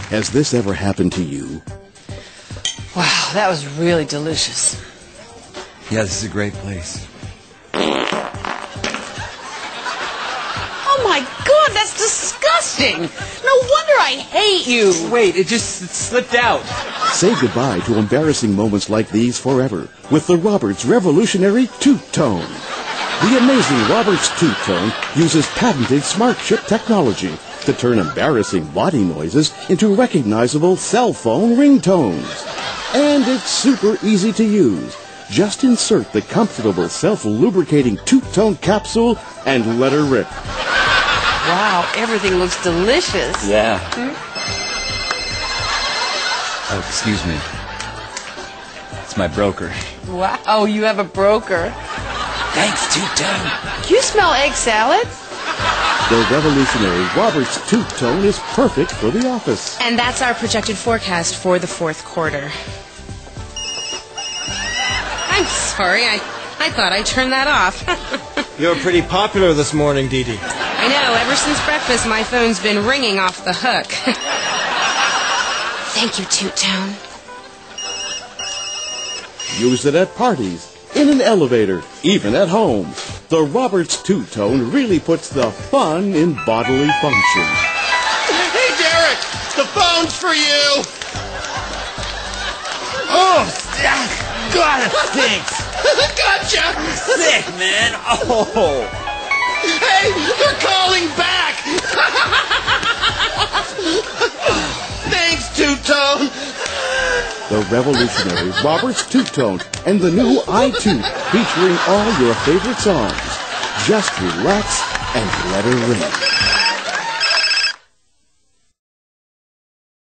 Has this ever happened to you? Wow, that was really delicious. Yeah, this is a great place. Oh my God, that's disgusting! No wonder I hate you! Wait, it slipped out. Say goodbye to embarrassing moments like these forever with the Roberts Revolutionary Toot Tone. The amazing Roberts Toot Tone uses patented smart chip technology to turn embarrassing body noises into recognizable cell phone ringtones. And it's super easy to use. Just insert the comfortable self-lubricating Toot Tone capsule and let her rip. Wow, everything looks delicious. Yeah. Oh, excuse me. It's my broker. Wow, you have a broker. Thanks, Toot Tone. Do you smell egg salad? The revolutionary Roberts Toot Tone is perfect for the office. And that's our projected forecast for the fourth quarter. I'm sorry, I thought I turned that off. You're pretty popular this morning, Dee Dee. I know, ever since breakfast my phone's been ringing off the hook. Thank you, Toot Tone. Use it at parties, in an elevator, even at home. The Roberts Toot Tone really puts the fun in bodily function. Hey, Derek! The phone's for you! Oh, God, it stinks. Gotcha! Sick, man. Oh. Hey, they're calling back! Thanks, Toot Tone! The revolutionary Roberts Toot Tone and the new iToot featuring all your favorite songs. Just relax and let her ring.